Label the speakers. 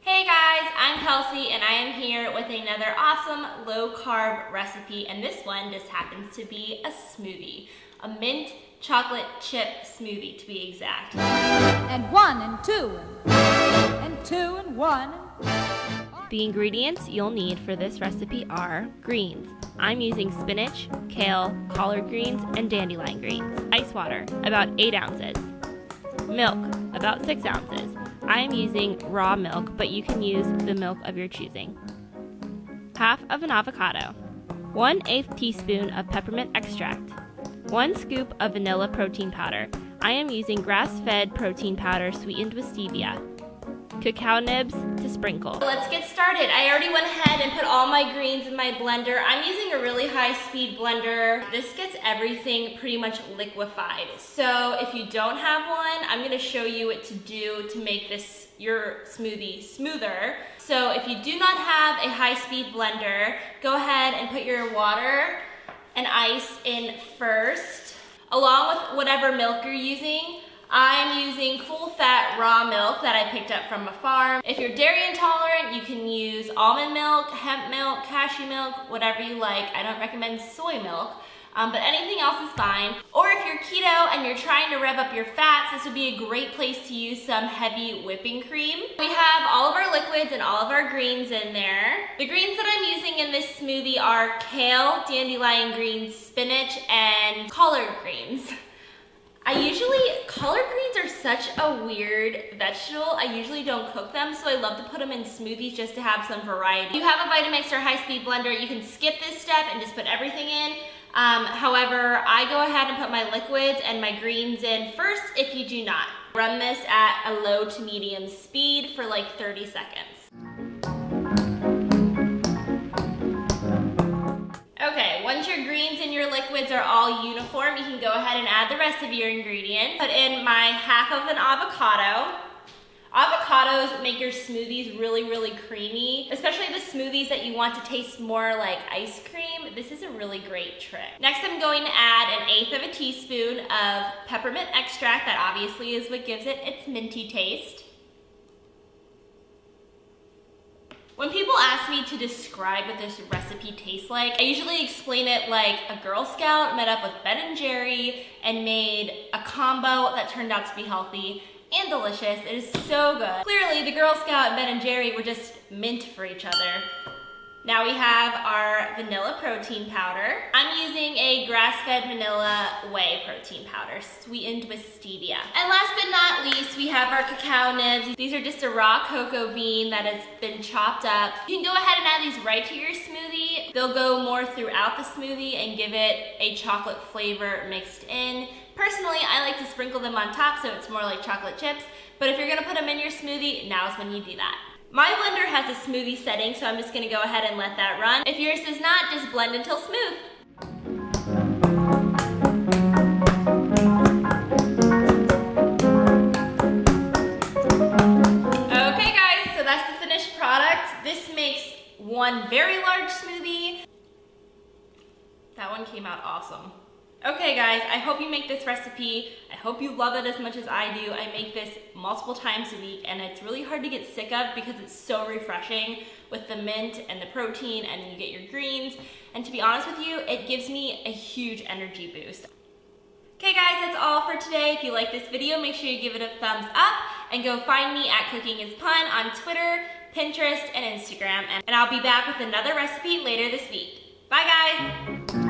Speaker 1: Hey guys, I'm Kelsey and I am here with another awesome low carb recipe, and this one just happens to be a smoothie. A mint chocolate chip smoothie to be exact.
Speaker 2: And one and two and two and one.
Speaker 1: The ingredients you'll need for this recipe are greens. I'm using spinach, kale, collard greens, and dandelion greens. Ice water, about 8 ounces. Milk, about 6 ounces. I am using raw milk, but you can use the milk of your choosing. Half of an avocado. 1/8 teaspoon of peppermint extract. 1 scoop of vanilla protein powder. I am using grass-fed protein powder sweetened with stevia. Cacao nibs to sprinkle. Let's get started. I already went ahead and put all my greens in my blender. I'm using a really high-speed blender. This gets everything pretty much liquefied. So if you don't have one, I'm gonna show you what to do to make your smoothie smoother. So if you do not have a high-speed blender, go ahead and put your water and ice in first, along with whatever milk you're using. I'm using full-fat raw milk that I picked up from a farm. If you're dairy intolerant, you can use almond milk, hemp milk, cashew milk, whatever you like. I don't recommend soy milk, but anything else is fine. Or if you're keto and you're trying to rev up your fats, this would be a great place to use some heavy whipping cream. We have all of our liquids and all of our greens in there. The greens that I'm using in this smoothie are kale, dandelion greens, spinach, and collard greens. Collard greens are such a weird vegetable. I usually don't cook them, so I love to put them in smoothies just to have some variety. If you have a Vitamix or high-speed blender, you can skip this step and just put everything in. However, I go ahead and put my liquids and my greens in first if you do not. Run this at a low to medium speed for like 30 seconds. Okay, once your greens and your liquids are all uniform, you can go ahead and add the rest of your ingredients. Put in my half of an avocado. Avocados make your smoothies really, really creamy, especially the smoothies that you want to taste more like ice cream. This is a really great trick. Next, I'm going to add 1/8 of a teaspoon of peppermint extract. That obviously is what gives it its minty taste. When people ask me to describe what this recipe tastes like, I usually explain it like a Girl Scout met up with Ben and Jerry and made a combo that turned out to be healthy and delicious. It is so good. Clearly, the Girl Scout and Ben and Jerry were just meant for each other. Now we have our vanilla protein powder. I'm using a grass-fed vanilla whey protein powder, sweetened with stevia. And last but not least, we have our cacao nibs. These are just a raw cocoa bean that has been chopped up. You can go ahead and add these right to your smoothie. They'll go more throughout the smoothie and give it a chocolate flavor mixed in. Personally, I like to sprinkle them on top so it's more like chocolate chips, but if you're gonna put them in your smoothie, now's when you do that. My blender has a smoothie setting, so I'm just gonna go ahead and let that run. If yours does not, just blend until smooth. Okay guys, so that's the finished product. This makes one very large smoothie. That one came out awesome. Okay guys, I hope you make this recipe. I hope you love it as much as I do. I make this multiple times a week and it's really hard to get sick of because it's so refreshing with the mint and the protein, and you get your greens. And to be honest with you, it gives me a huge energy boost. Okay guys, that's all for today. If you like this video, make sure you give it a thumbs up and go find me at Cooking is Fun on Twitter, Pinterest, and Instagram. And I'll be back with another recipe later this week. Bye guys!